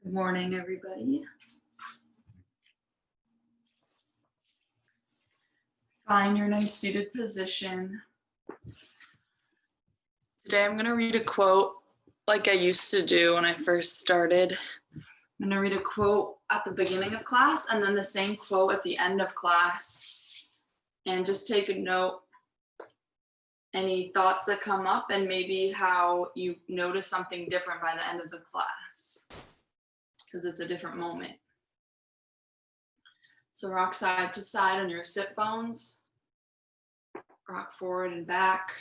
Good morning, everybody. Find your nice seated position. Today I'm going to read a quote like I used to do when I first started. I'm going to read a quote at the beginning of class and then the same quote at the end of class. And just take a note, any thoughts that come up and maybe how you notice something different by the end of the class, because it's a different moment. So rock side to side on your sit bones. Rock forward and back.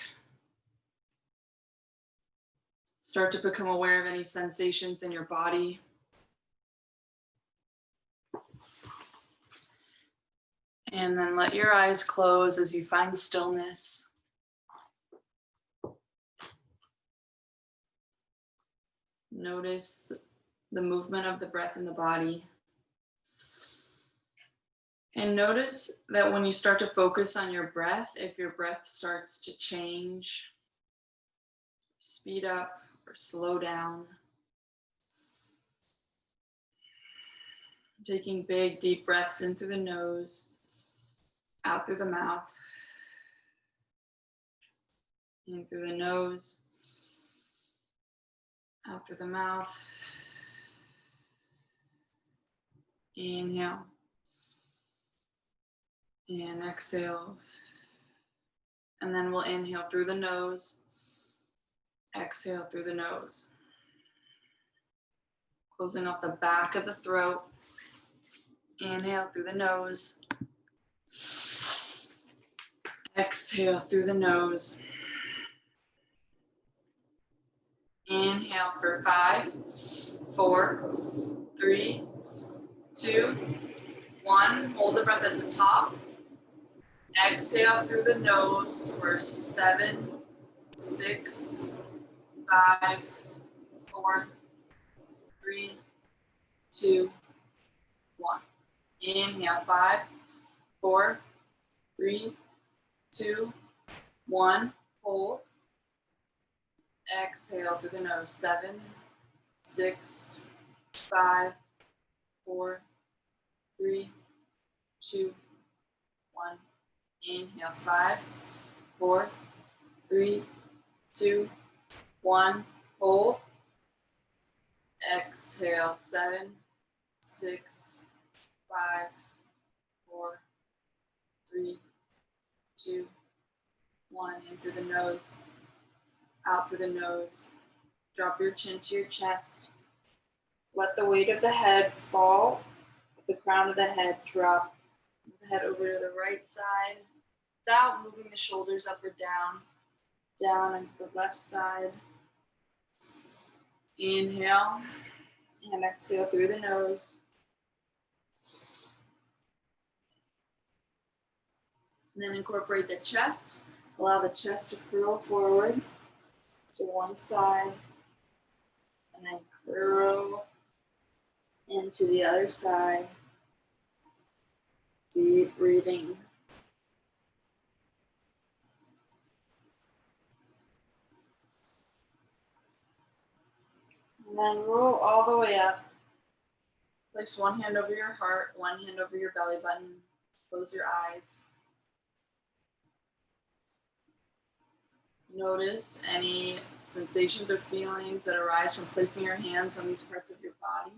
Start to become aware of any sensations in your body. And then let your eyes close as you find stillness. Notice the movement of the breath in the body. And notice that when you start to focus on your breath, if your breath starts to change, speed up or slow down. Taking big, deep breaths in through the nose, out through the mouth, in through the nose, out through the mouth. Inhale. And exhale. And then we'll inhale through the nose, exhale through the nose. Closing up the back of the throat. Inhale through the nose. Exhale through the nose. Inhale for 5, 4, 3, 2, 1. Hold the breath at the top. Exhale through the nose for 7, 6, 5, 4, 3, 2, 1. Inhale, 5, 4, 3, 2, 1. Hold. Exhale through the nose. 7, 6, 5, 4, 3, 2, 1. Inhale, 5, 4, 3, 2, 1. Hold. Exhale, 7, 6, 5, 4, 3, 2, 1. In through the nose, out through the nose. Drop your chin to your chest. Let the weight of the head fall. Let the crown of the head drop. The head over to the right side without moving the shoulders up or down. Down into the left side. Inhale and exhale through the nose. And then incorporate the chest. Allow the chest to curl forward to one side. And then curl into the other side. Deep breathing. And then roll all the way up. Place one hand over your heart, one hand over your belly button. Close your eyes. Notice any sensations or feelings that arise from placing your hands on these parts of your body.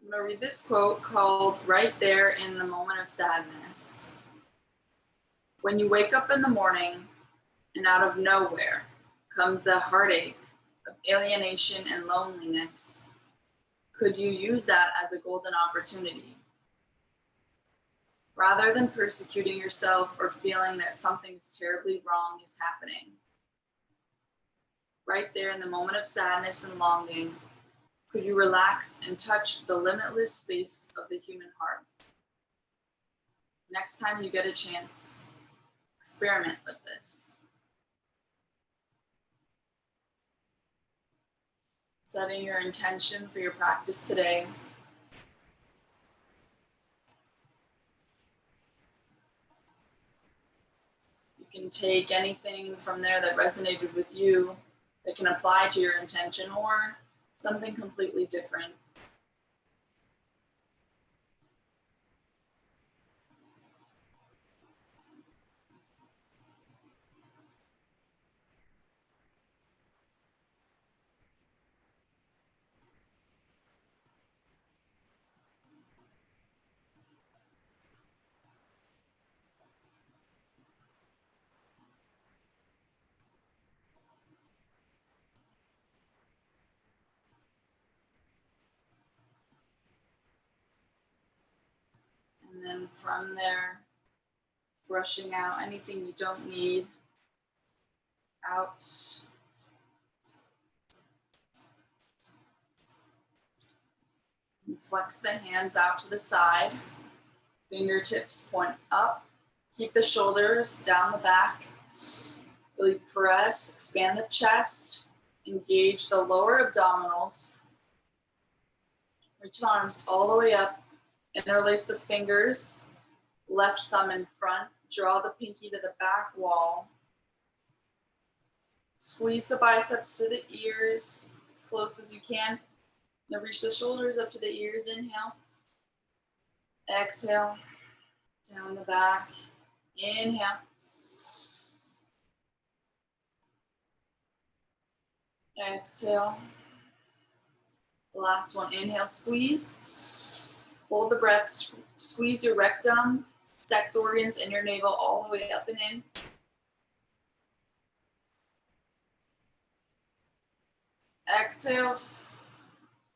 I'm going to read this quote called "Right There in the Moment of Sadness." When you wake up in the morning and out of nowhere comes the heartache of alienation and loneliness, could you use that as a golden opportunity? Rather than persecuting yourself or feeling that something's terribly wrong is happening, right there in the moment of sadness and longing, could you relax and touch the limitless space of the human heart? Next time you get a chance, experiment with this. Setting your intention for your practice today. can take anything from there that resonated with you that can apply to your intention, or something completely different. And then from there, brushing out anything you don't need out. And flex the hands out to the side. Fingertips point up. Keep the shoulders down the back. Really press, expand the chest. Engage the lower abdominals. Reach the arms all the way up. Interlace the fingers. Left thumb in front. Draw the pinky to the back wall. Squeeze the biceps to the ears as close as you can. Now reach the shoulders up to the ears. Inhale. Exhale. Down the back. Inhale. Exhale. Last one. Inhale, squeeze. Hold the breath. Squeeze your rectum, sex organs, and your navel all the way up and in. Exhale.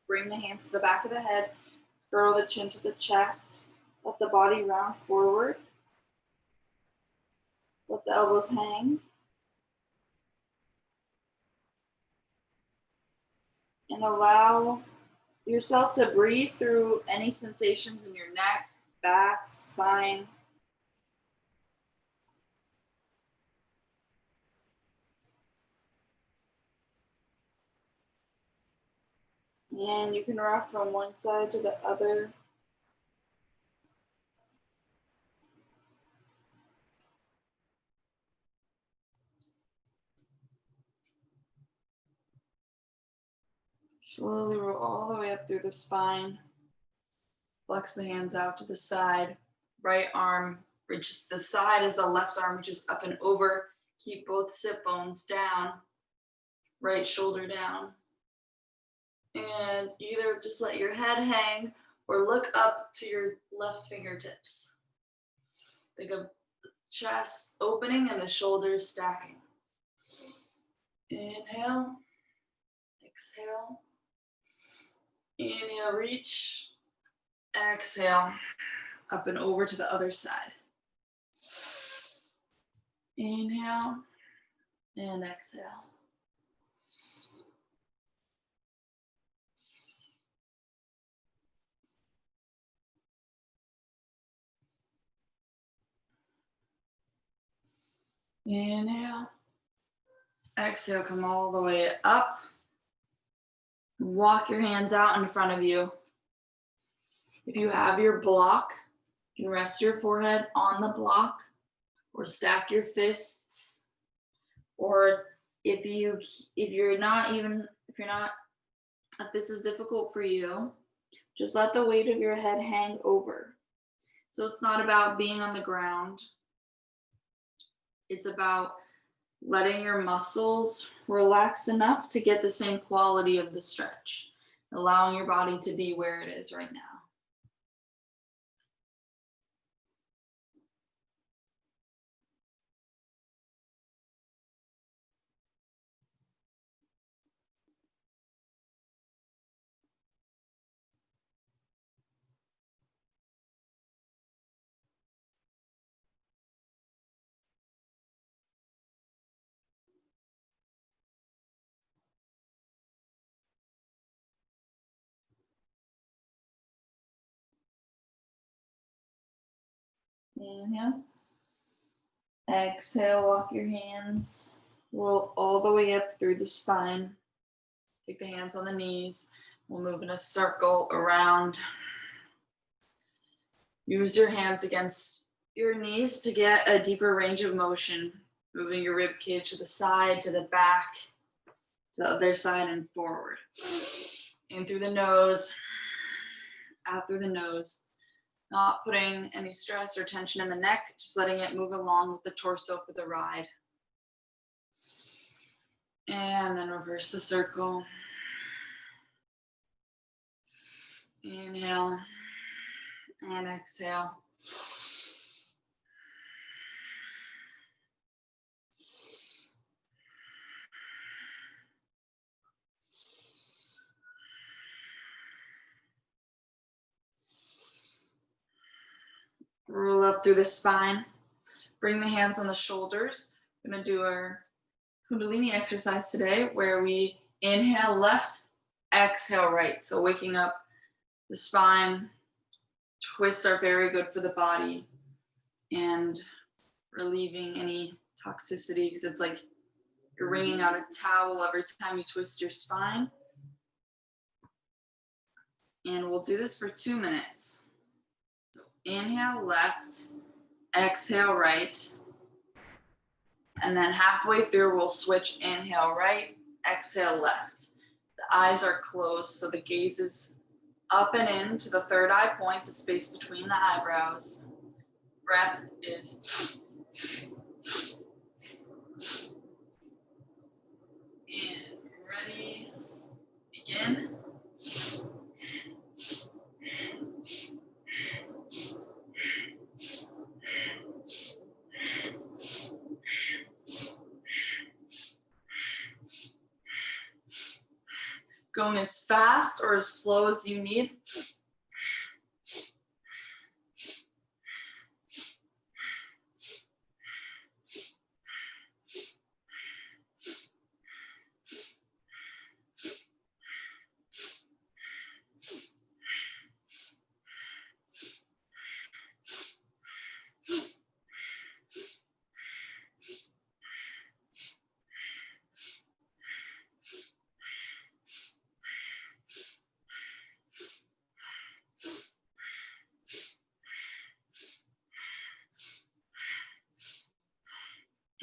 Bring the hands to the back of the head. Curl the chin to the chest. Let the body round forward. Let the elbows hang. And allow yourself to breathe through any sensations in your neck, back, spine. And you can rock from one side to the other. Slowly roll all the way up through the spine. Flex the hands out to the side. Right arm reaches to the side as the left arm reaches up and over. Keep both sit bones down. Right shoulder down. And either just let your head hang or look up to your left fingertips. Think of the chest opening and the shoulders stacking. Inhale. Exhale. Inhale, reach. Exhale, up and over to the other side. Inhale and exhale. Inhale. Exhale, come all the way up. Walk your hands out in front of you. If you have your block, you can rest your forehead on the block or stack your fists. Or if this is difficult for you, just let the weight of your head hang over. So it's not about being on the ground. It's about letting your muscles relax enough to get the same quality of the stretch, allowing your body to be where it is right now. Inhale. Exhale, walk your hands. Roll all the way up through the spine. Take the hands on the knees. We'll move in a circle around. Use your hands against your knees to get a deeper range of motion. Moving your rib cage to the side, to the back, to the other side, and forward. In through the nose, out through the nose. Not putting any stress or tension in the neck, just letting it move along with the torso for the ride. And then reverse the circle. Inhale and exhale. Roll up through the spine. Bring the hands on the shoulders. We're going to do our Kundalini exercise today where we inhale left, exhale right. So waking up the spine. Twists are very good for the body and relieving any toxicity, because it's like you're wringing out a towel every time you twist your spine. And we'll do this for 2 minutes. So inhale left, exhale right. And then halfway through, we'll switch inhale right, exhale left. The eyes are closed, so the gaze is up and in to the third eye point, the space between the eyebrows. Breath is and ready, begin. Going as fast or as slow as you need.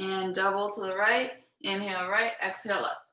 And double to the right, inhale right, exhale left.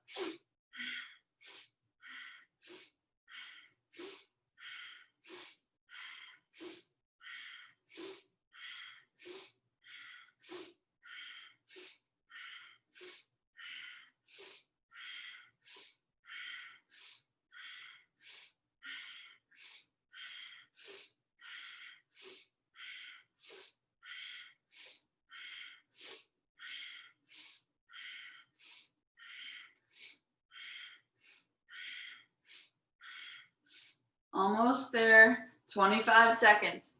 Almost there, 25 seconds.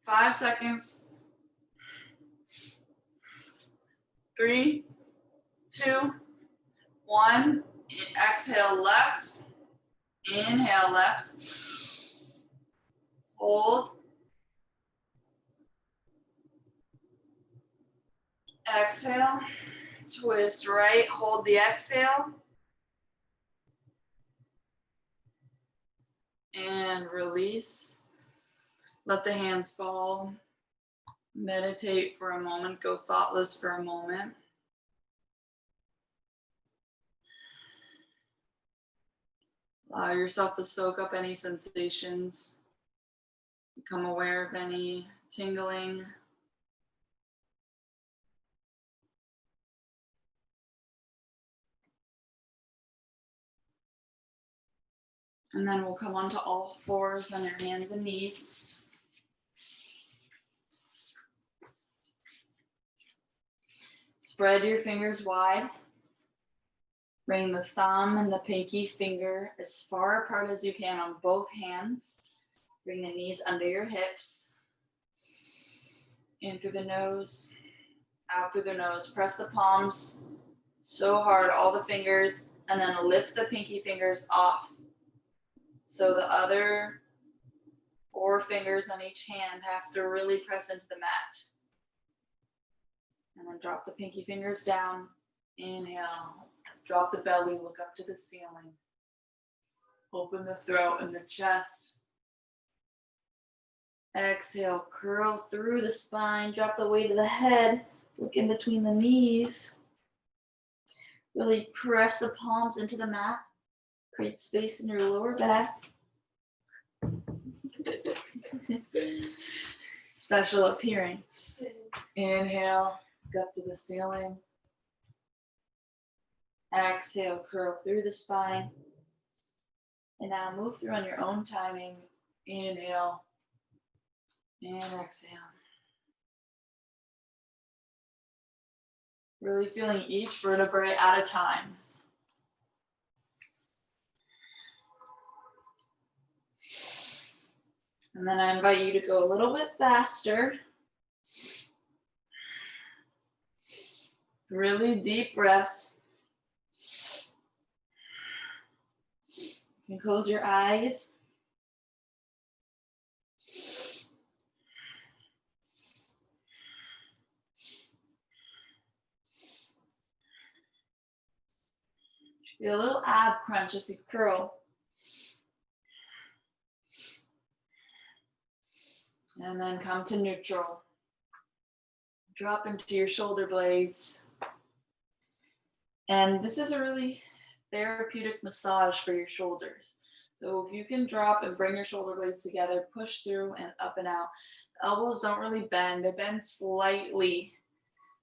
Five seconds. 3, 2, 1. Exhale left. Inhale left. Hold. Exhale. Twist right. Hold the exhale. And release. Let the hands fall. Meditate for a moment. Go thoughtless for a moment. Allow yourself to soak up any sensations. Become aware of any tingling. And then we'll come onto all fours on your hands and knees. Spread your fingers wide. Bring the thumb and the pinky finger as far apart as you can on both hands. Bring the knees under your hips. In through the nose, out through the nose. Press the palms so hard, all the fingers, and then lift the pinky fingers off. So the other 4 fingers on each hand have to really press into the mat. And then drop the pinky fingers down. Inhale, drop the belly, look up to the ceiling. Open the throat and the chest. Exhale, curl through the spine, drop the weight of the head, look in between the knees. Really press the palms into the mat. Create space in your lower back. Special appearance. Inhale, go up to the ceiling. Exhale, curl through the spine. And now move through on your own timing. Inhale and exhale. Really feeling each vertebrae at a time. And then I invite you to go a little bit faster. Really deep breaths. You can close your eyes. Feel a little ab crunch as you curl. And then come to neutral. Drop into your shoulder blades. And this is a really therapeutic massage for your shoulders. So if you can drop and bring your shoulder blades together, push through and up and out. The elbows don't really bend. They bend slightly,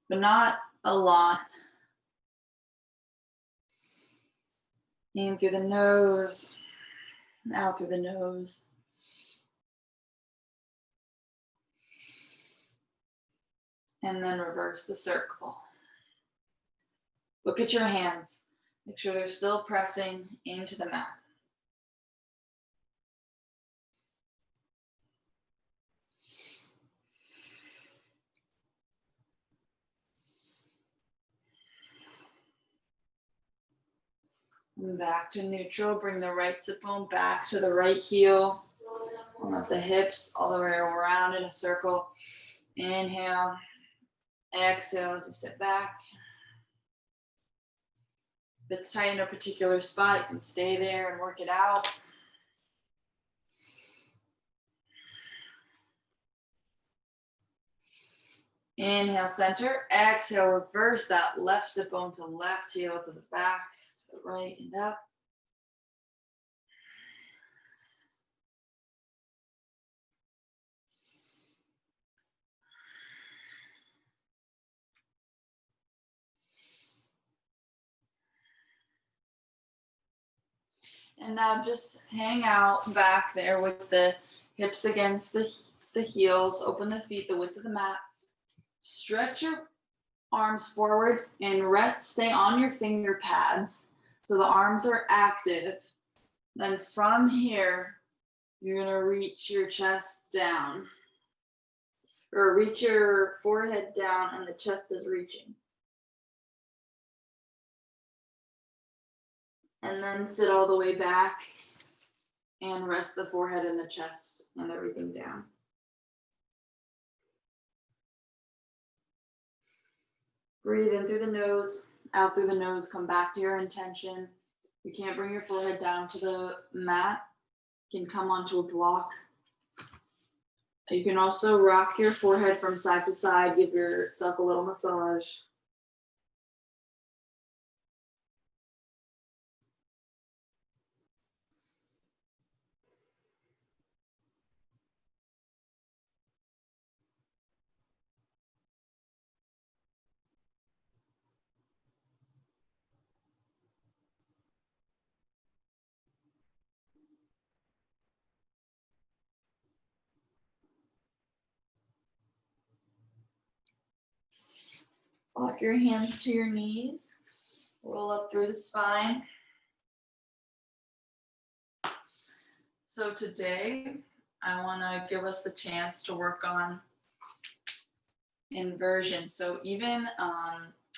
but not a lot. In through the nose, out through the nose. And then reverse the circle. Look at your hands. Make sure they're still pressing into the mat. And back to neutral. Bring the right sit bone back to the right heel. Warm up the hips all the way around in a circle. Inhale. Exhale as you sit back. If it's tight in a particular spot, you can stay there and work it out. Inhale, center. Exhale, reverse that left sit bone to left heel to the back, to the right and up. And now just hang out back there with the hips against the heels. Open the feet the width of the mat. Stretch your arms forward and rest. Stay on your finger pads so the arms are active. Then from here, you're going to reach your chest down. Or reach your forehead down and the chest is reaching. And then sit all the way back and rest the forehead and the chest and everything down. Breathe in through the nose, out through the nose, come back to your intention. You can't bring your forehead down to the mat. You can come onto a block. You can also rock your forehead from side to side, give yourself a little massage. Walk your hands to your knees. Roll up through the spine. So today, I want to give us the chance to work on inversion. So even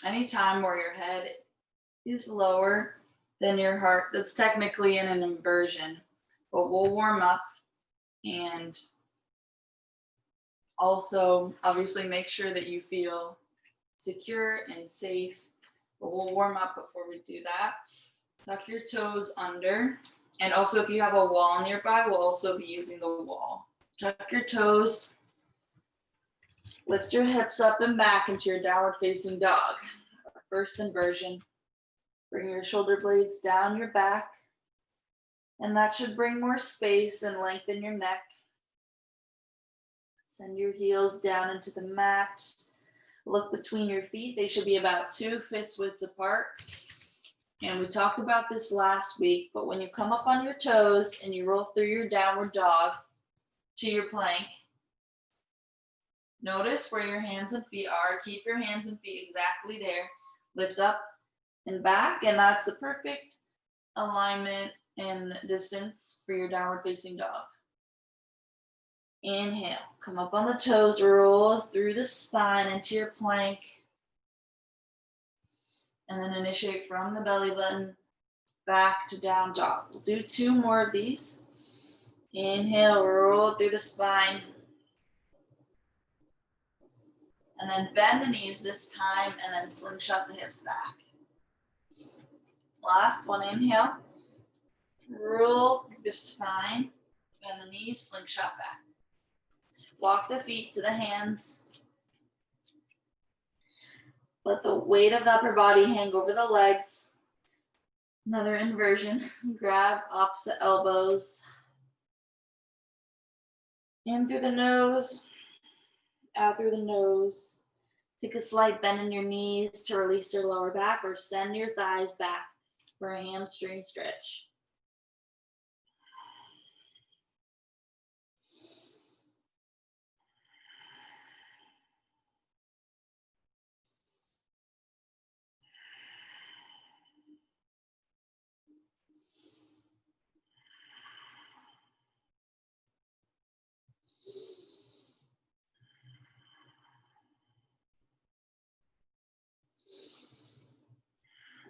any time where your head is lower than your heart, that's technically in an inversion. But we'll warm up and Also, obviously make sure that you feel secure and safe, but we'll warm up before we do that. Tuck your toes under, and also if you have a wall nearby, we'll also be using the wall. Tuck your toes, lift your hips up and back into your downward facing dog. First inversion. Bring your shoulder blades down your back, and that should bring more space and lengthen your neck. Send your heels down into the mat. Look between your feet. They should be about 2 fist widths apart. And we talked about this last week, but when you come up on your toes and you roll through your downward dog to your plank, notice where your hands and feet are. Keep your hands and feet exactly there. Lift up and back, and that's the perfect alignment and distance for your downward facing dog. Inhale, come up on the toes, roll through the spine into your plank, and then initiate from the belly button back to down dog. We'll do 2 more of these. Inhale, roll through the spine, and then bend the knees this time, and then slingshot the hips back. Last one, inhale, roll through the spine, bend the knees, slingshot back. Walk the feet to the hands. Let the weight of the upper body hang over the legs. Another inversion. Grab opposite elbows. In through the nose, out through the nose. Take a slight bend in your knees to release your lower back, or send your thighs back for a hamstring stretch.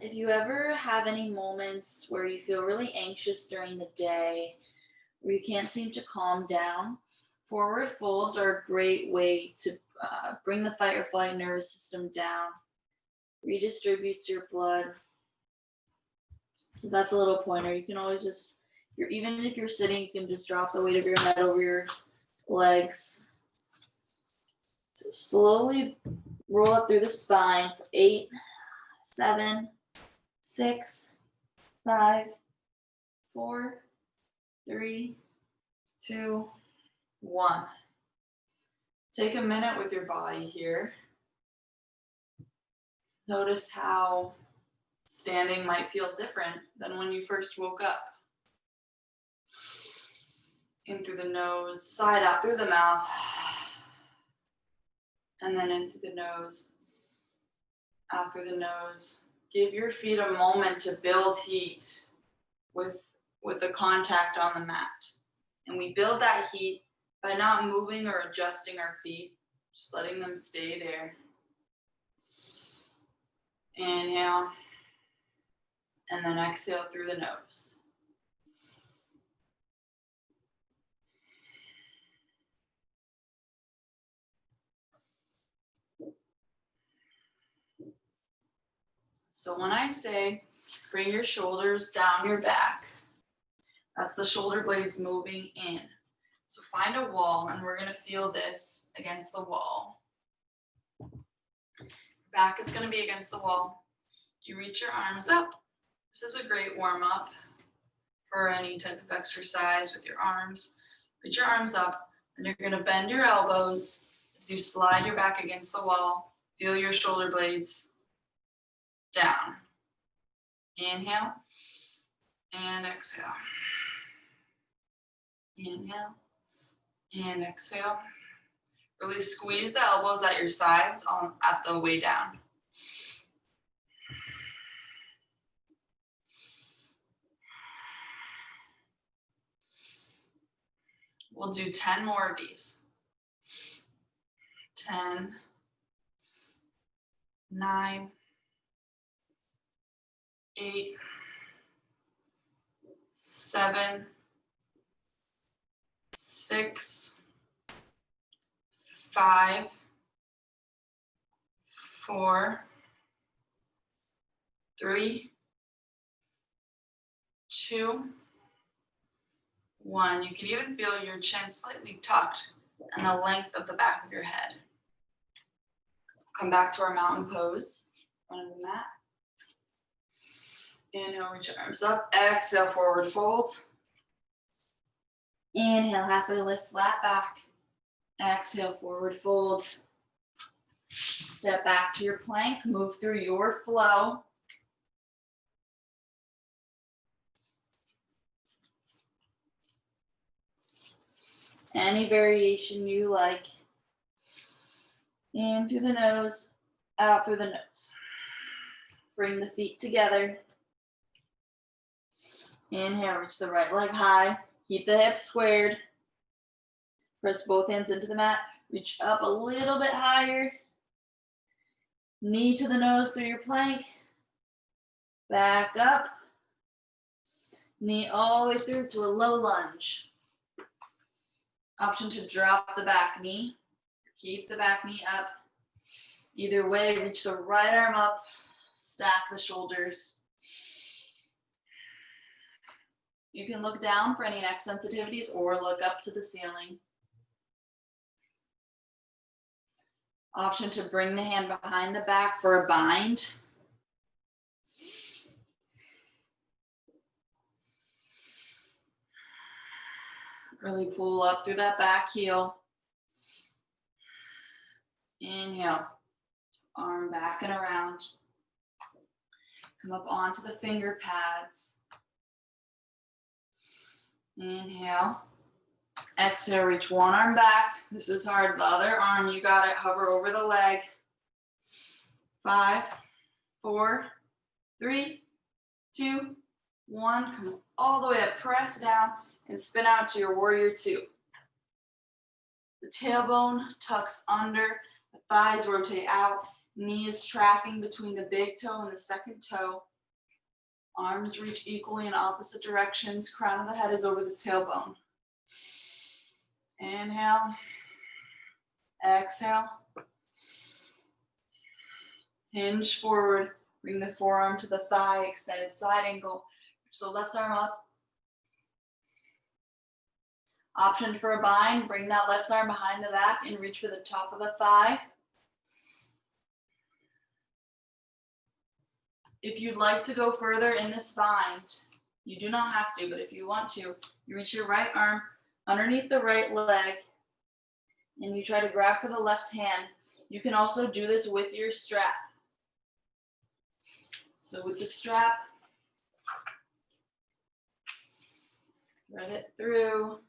If you ever have any moments where you feel really anxious during the day, where you can't seem to calm down, forward folds are a great way to bring the fight or flight nervous system down, redistributes your blood. So that's a little pointer. You can always just, even if you're sitting, you can just drop the weight of your head over your legs. So slowly roll up through the spine for 8, 7, 6, 5, 4, 3, 2, 1. Take a minute with your body here. Notice how standing might feel different than when you first woke up. In through the nose, side out through the mouth, and then in through the nose, out through the nose. Give your feet a moment to build heat with the contact on the mat. And we build that heat by not moving or adjusting our feet, just letting them stay there. Inhale, and then exhale through the nose. So when I say bring your shoulders down your back, that's the shoulder blades moving in. So find a wall, and we're gonna feel this against the wall. Back is gonna be against the wall. You reach your arms up. This is a great warm up for any type of exercise with your arms. Reach your arms up, and you're gonna bend your elbows as you slide your back against the wall. Feel your shoulder blades down. Inhale and exhale. Inhale and exhale. Really squeeze the elbows at your sides at the way down. We'll do 10 more of these. 10, 9, 8, 7, 6, 5, 4, 3, 2, 1. You can even feel your chin slightly tucked and the length of the back of your head. Come back to our mountain pose, front of the mat. Inhale, reach your arms up. Exhale, forward fold. Inhale, halfway lift, flat back. Exhale, forward fold. Step back to your plank, move through your flow. Any variation you like. In through the nose, out through the nose. Bring the feet together. Inhale, reach the right leg high. Keep the hips squared. Press both hands into the mat. Reach up a little bit higher. Knee to the nose through your plank. Back up. Knee all the way through to a low lunge. Option to drop the back knee. Keep the back knee up. Either way, reach the right arm up. Stack the shoulders. You can look down for any neck sensitivities or look up to the ceiling. Option to bring the hand behind the back for a bind. Really pull up through that back heel. Inhale, arm back and around. Come up onto the finger pads. Inhale. Exhale, reach one arm back. This is hard. The other arm, you got it. Hover over the leg. 5, 4, 3, 2, 1. Come all the way up. Press down and spin out to your warrior 2. The tailbone tucks under. The thighs rotate out. Knee is tracking between the big toe and the second toe. Arms reach equally in opposite directions. Crown of the head is over the tailbone. Inhale. Exhale. Hinge forward. Bring the forearm to the thigh. Extended side angle. Reach the left arm up. Option for a bind. Bring that left arm behind the back and reach for the top of the thigh. If you'd like to go further in this bind, you do not have to, but if you want to, you reach your right arm underneath the right leg and you try to grab for the left hand. You can also do this with your strap. So with the strap, thread it through,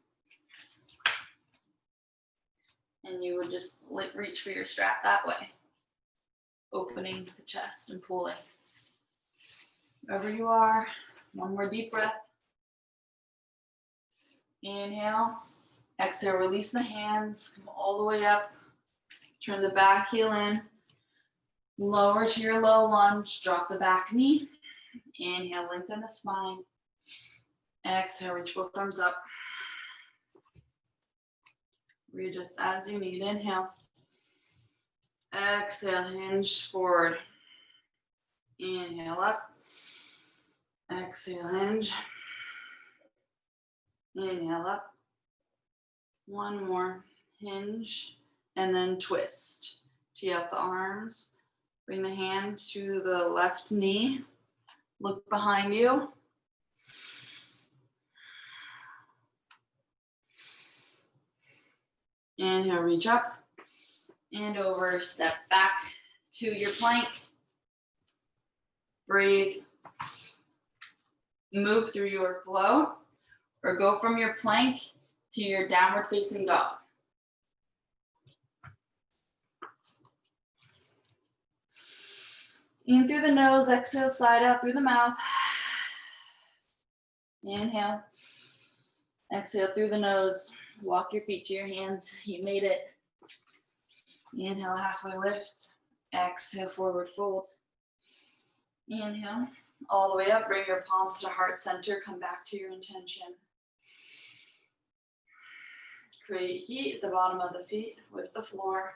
and you would just reach for your strap that way, opening the chest and pulling. Wherever you are, one more deep breath. Inhale, exhale, release the hands, come all the way up. Turn the back heel in, lower to your low lunge, drop the back knee. Inhale, lengthen the spine. Exhale, reach both arms up. Readjust as you need. Inhale. Exhale, hinge forward. Inhale up. Exhale, hinge. Inhale up. One more, hinge, and then twist. Tee up the arms. Bring the hand to the left knee. Look behind you. Inhale, reach up and over. Step back to your plank. Breathe. Move through your flow or go from your plank to your downward facing dog. In through the nose, exhale, side out through the mouth. Inhale. Exhale through the nose. Walk your feet to your hands. You made it. Inhale, halfway lift. Exhale, forward fold. Inhale, all the way up. Bring your palms to heart center. Come back to your intention. Create heat at the bottom of the feet with the floor.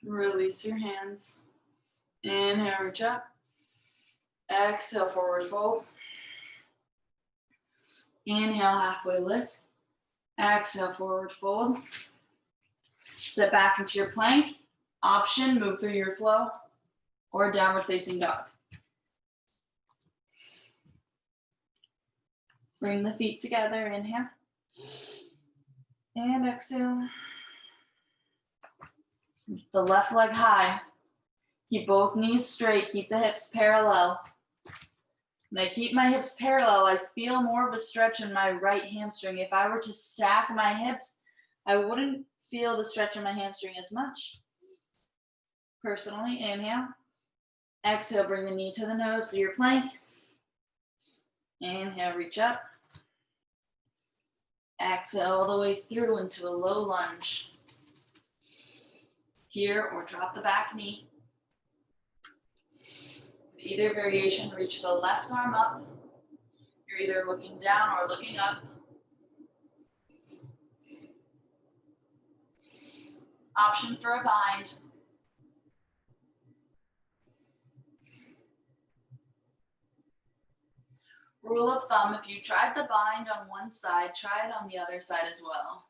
Release your hands. Inhale, reach up. Exhale, forward fold. Inhale, halfway lift. Exhale, forward fold. Step back into your plank. Option, move through your flow, or downward facing dog. Bring the feet together, inhale. And exhale. The left leg high. Keep both knees straight, keep the hips parallel. When I keep my hips parallel, I feel more of a stretch in my right hamstring. If I were to stack my hips, I wouldn't feel the stretch in my hamstring as much. Personally, inhale. Exhale, bring the knee to the nose to your plank. Inhale, reach up. Exhale all the way through into a low lunge. Here, or drop the back knee. With either variation, reach the left arm up. You're either looking down or looking up. Option for a bind. Rule of thumb, if you tried the bind on one side, try it on the other side as well.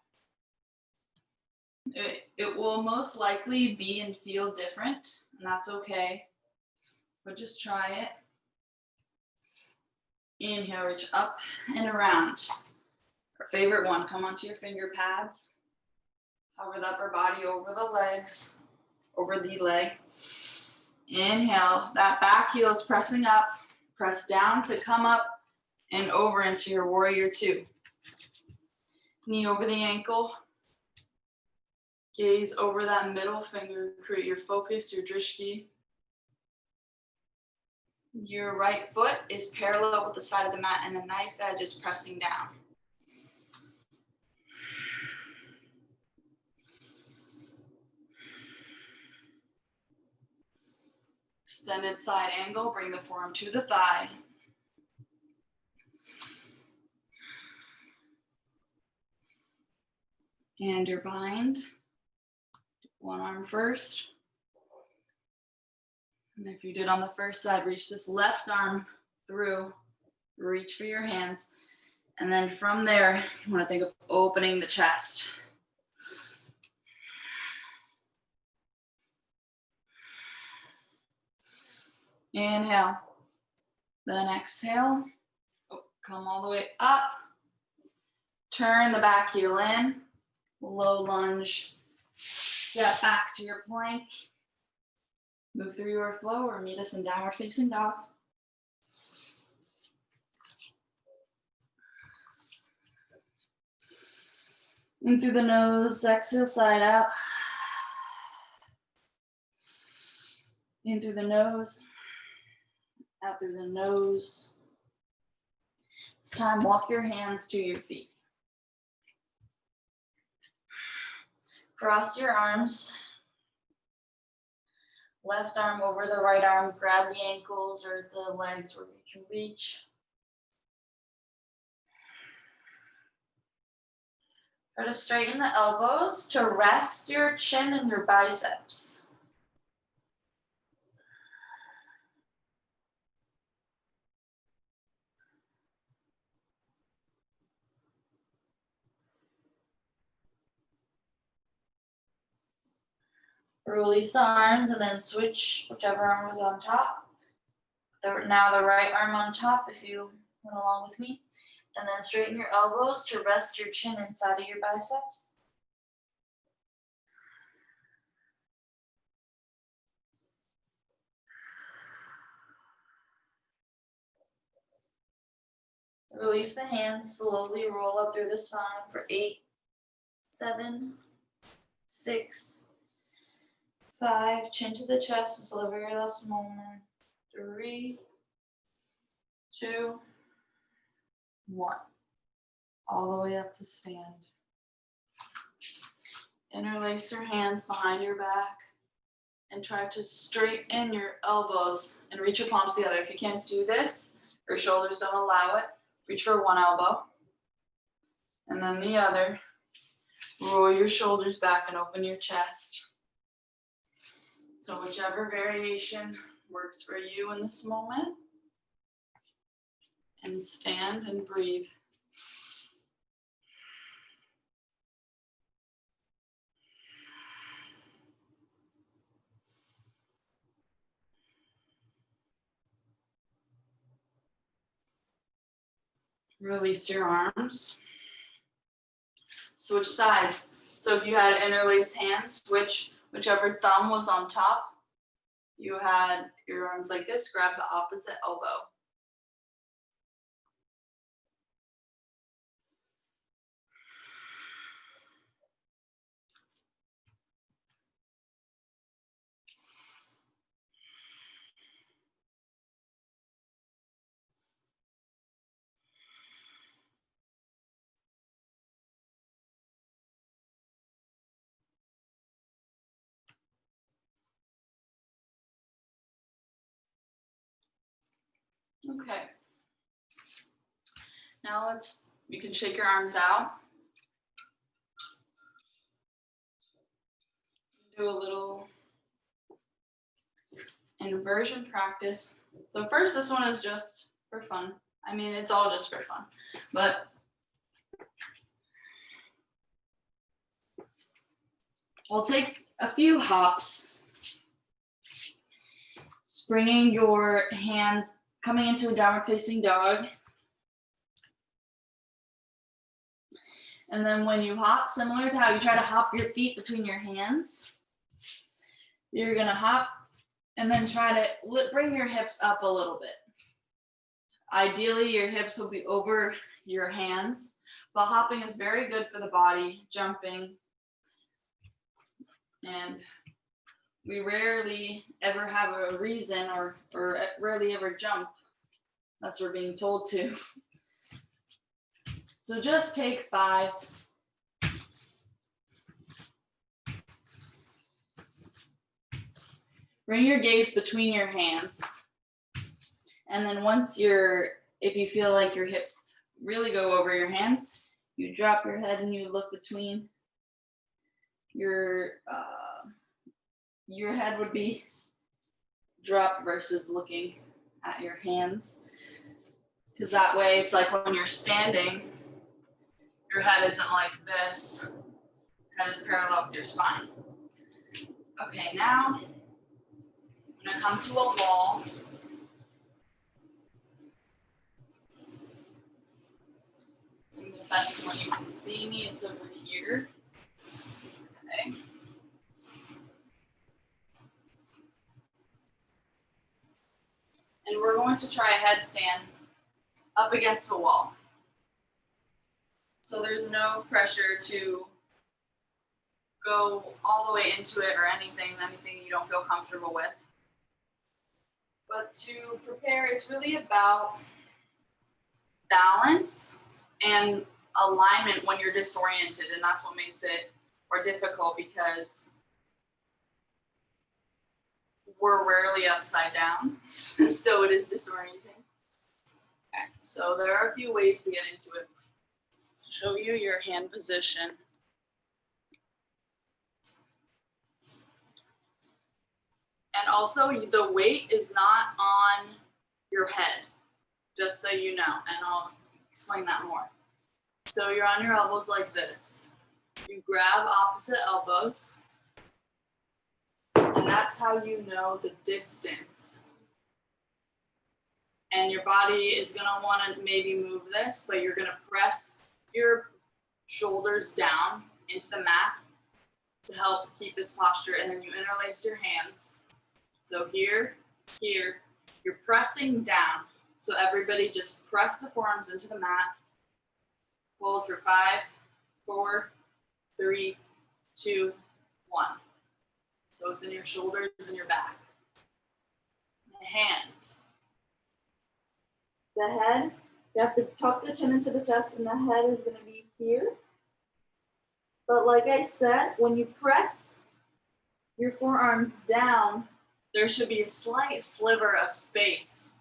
It will most likely be and feel different, and that's okay, but just try it. Inhale, reach up and around. Our favorite one, come onto your finger pads. Hover the upper body over the legs, over the leg. Inhale, that back heel is pressing up. Press down to come up and over into your warrior two. Knee over the ankle. Gaze over that middle finger. Create your focus, your drishti. Your right foot is parallel with the side of the mat and the knife edge is pressing down. Extended side angle, bring the forearm to the thigh. And your bind. One arm first. And if you did on the first side, reach this left arm through, reach for your hands. And then from there, you want to think of opening the chest. Inhale, then exhale. Come all the way up. Turn the back heel in, low lunge. Step back to your plank. Move through your flow or meet us in downward facing dog. In through the nose, exhale, side out. In through the nose, out through the nose. It's time, walk your hands to your feet. Cross your arms. Left arm over the right arm, grab the ankles or the legs where you can reach. Try to straighten the elbows to rest your chin and your biceps. Release the arms and then switch whichever arm was on top. Now the right arm on top if you went along with me. And then straighten your elbows to rest your chin inside of your biceps. Release the hands, slowly roll up through the spine for 8, 7, 6, 5, chin to the chest until the very last moment. 3, 2, 1. All the way up to stand. Interlace your hands behind your back and try to straighten your elbows and reach your palms together. If you can't do this, your shoulders don't allow it, reach for one elbow and then the other. Roll your shoulders back and open your chest. So whichever variation works for you in this moment. And stand and breathe. Release your arms. Switch sides. So if you had interlaced hands, switch whichever thumb was on top. You had your arms like this, grab the opposite elbow. Okay. Now you can shake your arms out. Do a little inversion practice. So first, this one is just for fun. I mean, it's all just for fun, but we'll take a few hops. Just bringing your hands, coming into a downward facing dog. And then when you hop, similar to how you try to hop your feet between your hands, you're gonna hop and then try to bring your hips up a little bit. Ideally, your hips will be over your hands, but hopping is very good for the body, jumping. And we rarely ever have a reason or rarely ever jump unless we're being told to. So just take 5. Bring your gaze between your hands. And then if you feel like your hips really go over your hands, you drop your head and you look between your head would be dropped versus looking at your hands. Because that way it's like when you're standing, your head isn't like this. Your head is parallel with your spine. Okay, now I'm gonna come to a wall. I think the best one you can see me is over here. Okay. And we're going to try a headstand up against the wall. So there's no pressure to go all the way into it or anything you don't feel comfortable with. But to prepare, it's really about balance and alignment when you're disoriented, and that's what makes it more difficult because we're rarely upside down, so it is disorienting. Okay, so there are a few ways to get into it. Show you your hand position. And also, the weight is not on your head, just so you know, and I'll explain that more. So you're on your elbows like this. You grab opposite elbows, and that's how you know the distance. And your body is gonna wanna maybe move this, but you're gonna press your shoulders down into the mat to help keep this posture, and then you interlace your hands. So here, you're pressing down. So everybody just press the forearms into the mat. Hold for 5, 4, 3, 2, 1. So it's in your shoulders and your back. The hand. The head, you have to tuck the chin into the chest, and the head is going to be here. But like I said, when you press your forearms down, there should be a slight sliver of space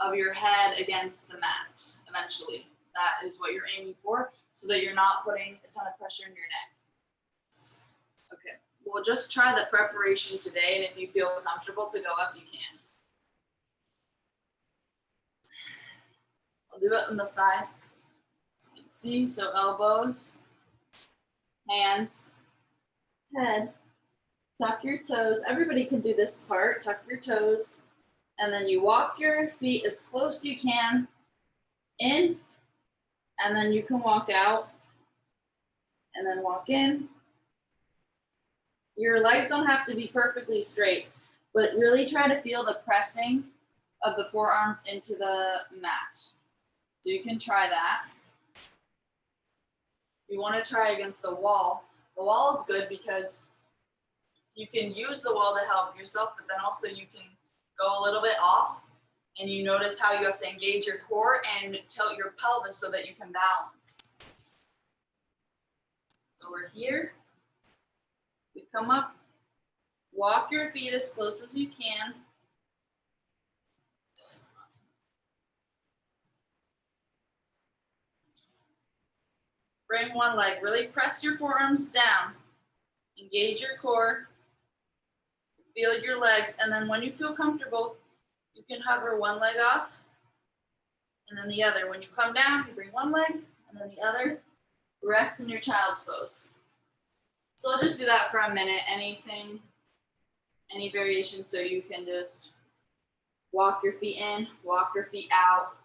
of your head against the mat eventually. That is what you're aiming for, so that you're not putting a ton of pressure in your neck. Okay, we'll just try the preparation today, and if you feel comfortable to go up, you can. I'll do it on the side. So you can see, so elbows, hands, head, tuck your toes. Everybody can do this part, tuck your toes, and then you walk your feet as close as you can in, and then you can walk out, and then walk in. Your legs don't have to be perfectly straight, but really try to feel the pressing of the forearms into the mat. So you can try that. You want to try against the wall. The wall is good because you can use the wall to help yourself, but then also you can go a little bit off, and you notice how you have to engage your core and tilt your pelvis so that you can balance. So we're here. We come up, walk your feet as close as you can. Bring one leg, really press your forearms down. Engage your core. Feel your legs, and then when you feel comfortable, you can hover one leg off, and then the other. When you come down, you bring one leg, and then the other. Rest in your child's pose. So I'll just do that for a minute. Anything, any variation, so you can just walk your feet in, walk your feet out.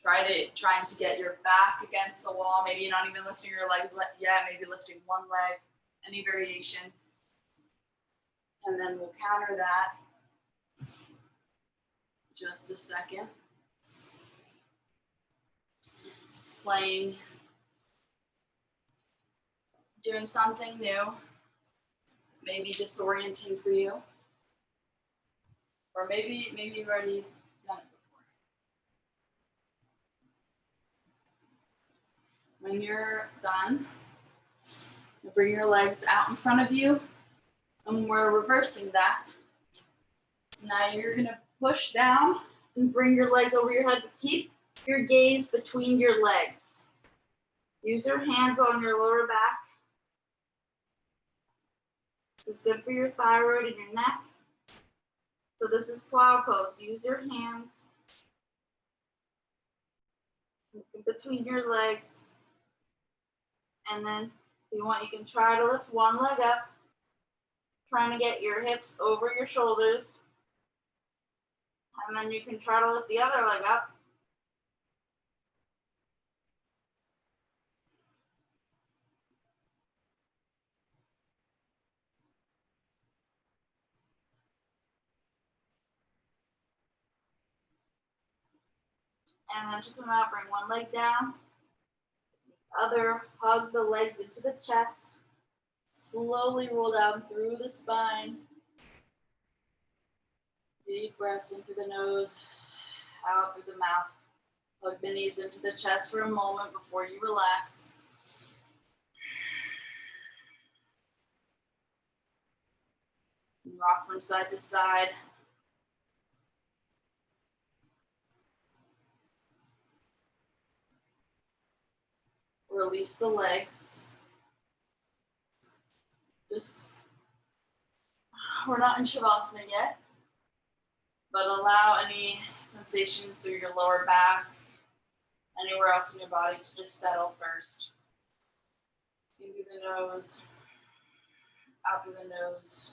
Trying to get your back against the wall. Maybe you're not even lifting your legs yet. Maybe lifting one leg. Any variation. And then we'll counter that. Just a second. Just playing. Doing something new. Maybe disorienting for you. Or maybe you've already done it before. When you're done, you bring your legs out in front of you, and we're reversing that. So now you're gonna push down and bring your legs over your head, but keep your gaze between your legs. Use your hands on your lower back. This is good for your thyroid and your neck. So this is plow pose. Use your hands between your legs. And then if you want, you can try to lift one leg up, trying to get your hips over your shoulders. And then you can try to lift the other leg up. And then to come out, bring one leg down. The other, hug the legs into the chest. Slowly roll down through the spine. Deep breaths in through the nose, out through the mouth. Hug the knees into the chest for a moment before you relax. Rock from side to side. Release the legs. We're not in Shavasana yet, but allow any sensations through your lower back, anywhere else in your body to just settle first. In through the nose, out through the nose.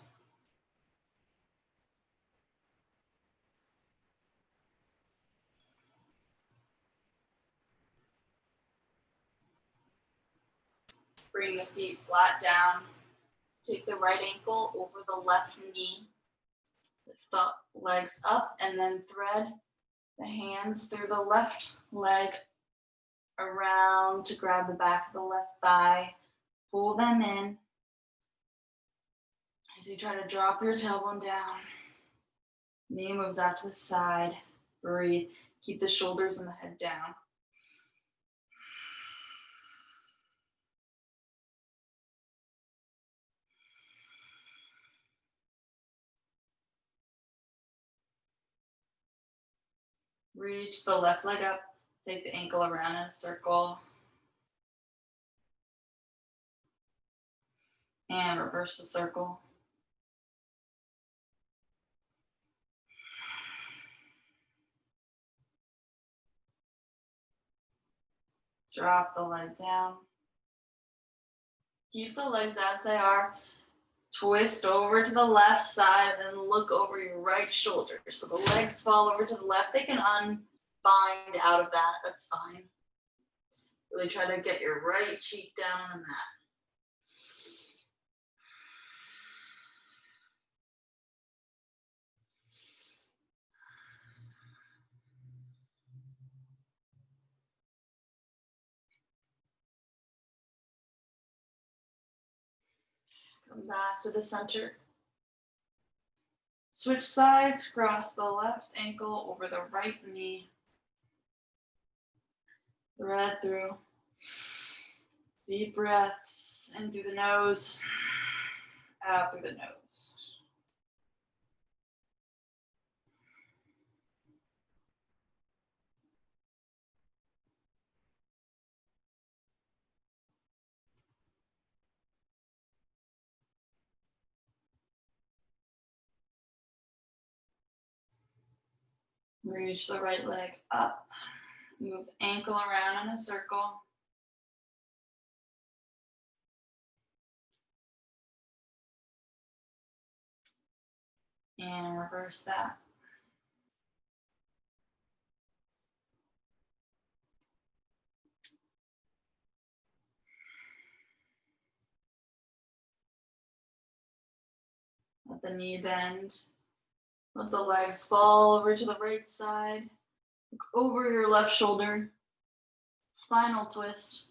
Bring the feet flat down. Take the right ankle over the left knee. Lift the legs up and then thread the hands through the left leg around to grab the back of the left thigh. Pull them in as you try to drop your tailbone down. Knee moves out to the side. Breathe. Keep the shoulders and the head down. Reach the left leg up. Take the ankle around in a circle. And reverse the circle. Drop the leg down. Keep the legs as they are. Twist over to the left side and then look over your right shoulder. So the legs fall over to the left. They can unbind out of that. That's fine. Really try to get your right cheek down on the mat. Come back to the center. Switch sides, cross the left ankle over the right knee. Thread through. Deep breaths in through the nose, out through the nose. Reach the right leg up. Move ankle around in a circle. And reverse that. Let the knee bend. Let the legs fall over to the right side. Look over your left shoulder. Spinal twist.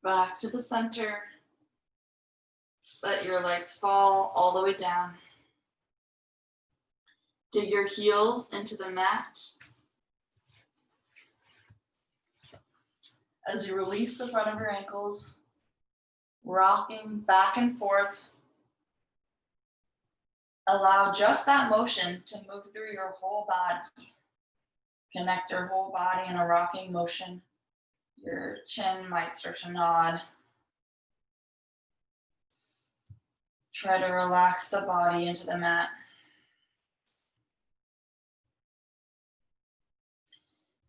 Back to the center. Let your legs fall all the way down. Dig your heels into the mat. As you release the front of your ankles, rocking back and forth. Allow just that motion to move through your whole body. Connect your whole body in a rocking motion. Your chin might start to nod. Try to relax the body into the mat.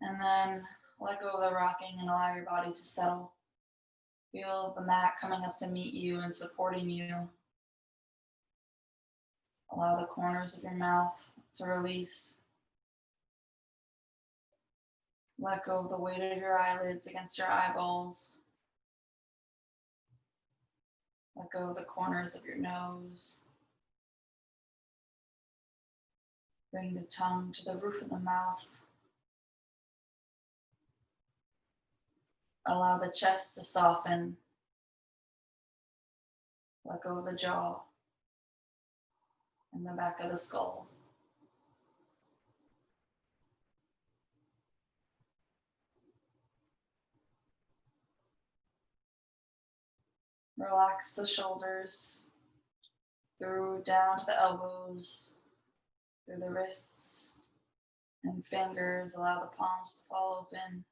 And then let go of the rocking and allow your body to settle. Feel the mat coming up to meet you and supporting you. Allow the corners of your mouth to release. Let go of the weight of your eyelids against your eyeballs. Let go of the corners of your nose. Bring the tongue to the roof of the mouth. Allow the chest to soften. Let go of the jaw and the back of the skull. Relax the shoulders through down to the elbows, through the wrists and fingers. Allow the palms to fall open.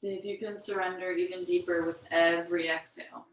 See if you can surrender even deeper with every exhale.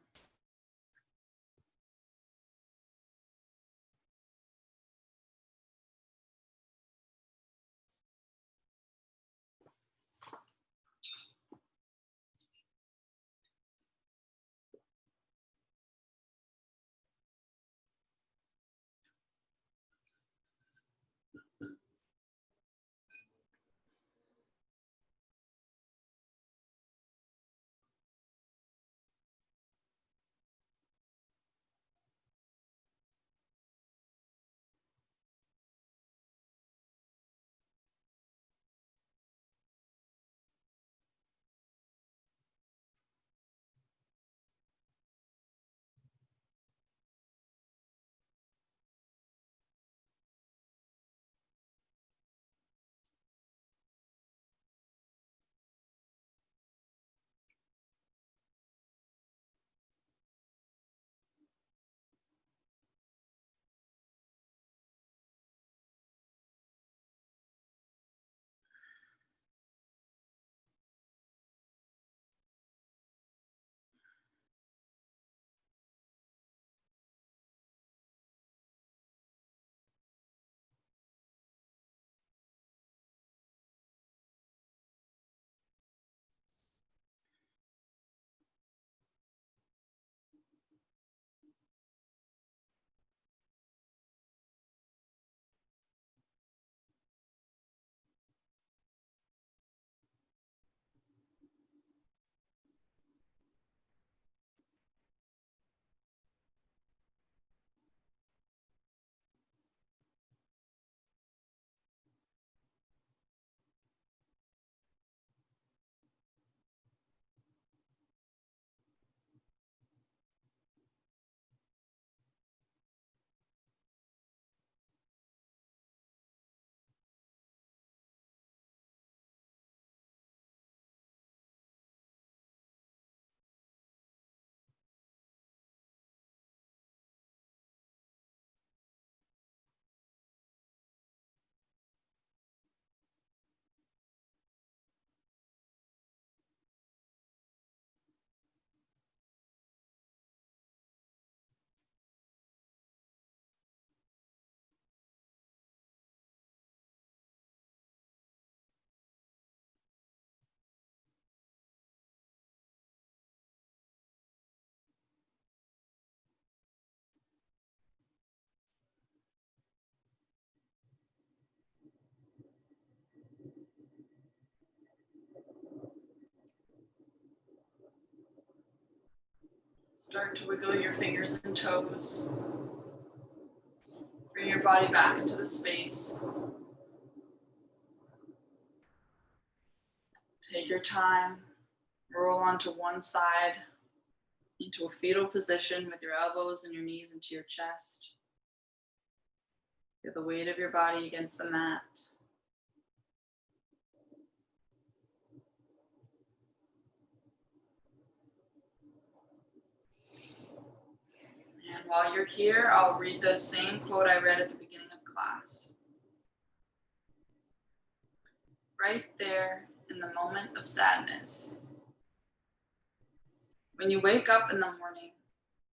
Start to wiggle your fingers and toes. Bring your body back into the space. Take your time. Roll onto one side into a fetal position with your elbows and your knees into your chest. Feel the weight of your body against the mat. And while you're here, I'll read the same quote I read at the beginning of class. Right there in the moment of sadness, when you wake up in the morning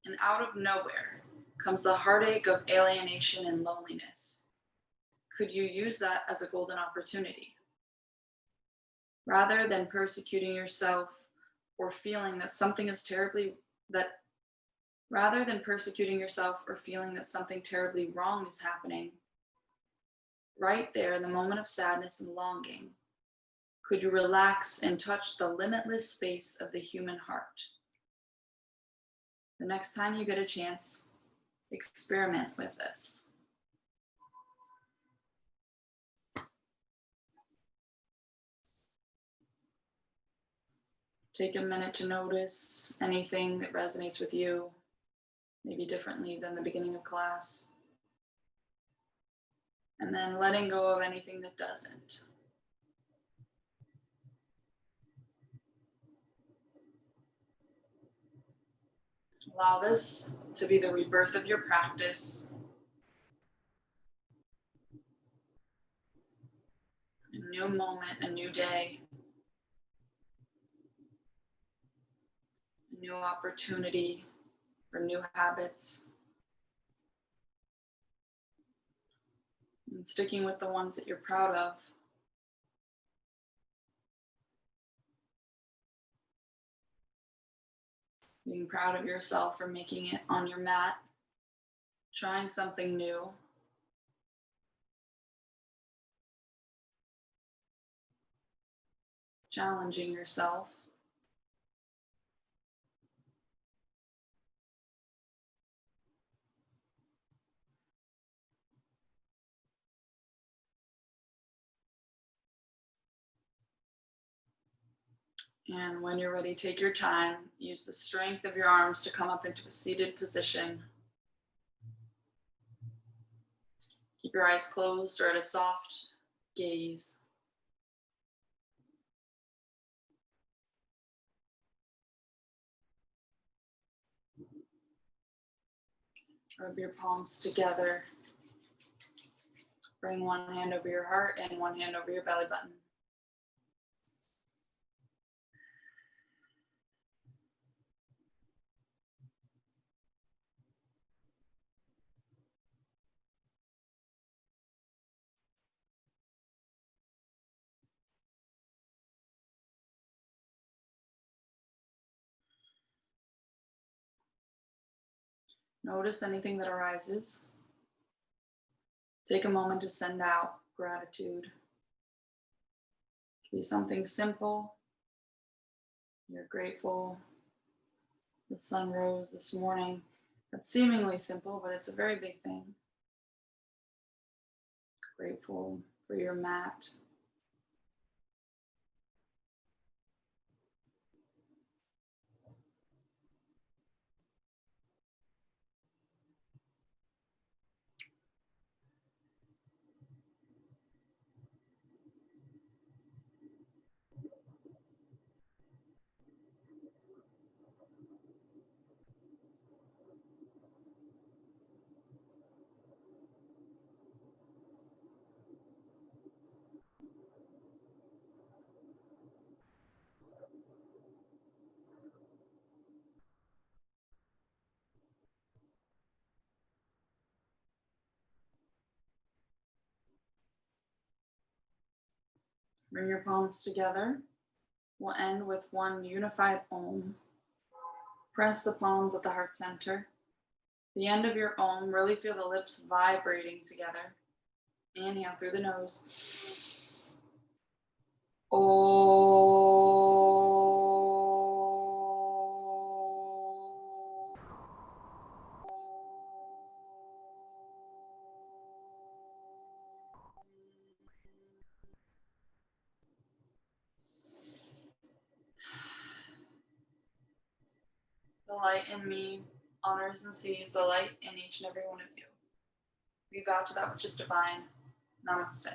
and out of nowhere comes the heartache of alienation and loneliness, could you use that as a golden opportunity? Rather than persecuting yourself or feeling that something is rather than persecuting yourself or feeling that something terribly wrong is happening, right there in the moment of sadness and longing, could you relax and touch the limitless space of the human heart? The next time you get a chance, experiment with this. Take a minute to notice anything that resonates with you, maybe differently than the beginning of class. And then letting go of anything that doesn't. Allow this to be the rebirth of your practice. A new moment, a new day. new opportunity for new habits. And sticking with the ones that you're proud of. Being proud of yourself for making it on your mat, trying something new. Challenging yourself. And when you're ready, take your time. Use the strength of your arms to come up into a seated position. Keep your eyes closed or at a soft gaze. Rub your palms together. Bring one hand over your heart and one hand over your belly button. Notice anything that arises. Take a moment to send out gratitude. It can be something simple. You're grateful the sun rose this morning. That's seemingly simple, but it's a very big thing. Grateful for your mat. Bring your palms together. We'll end with one unified Om. Press the palms at the heart center. The end of your Om, really feel the lips vibrating together. Inhale through the nose. The light in me honors and sees the light in each and every one of you. We bow to that which is divine. Namaste.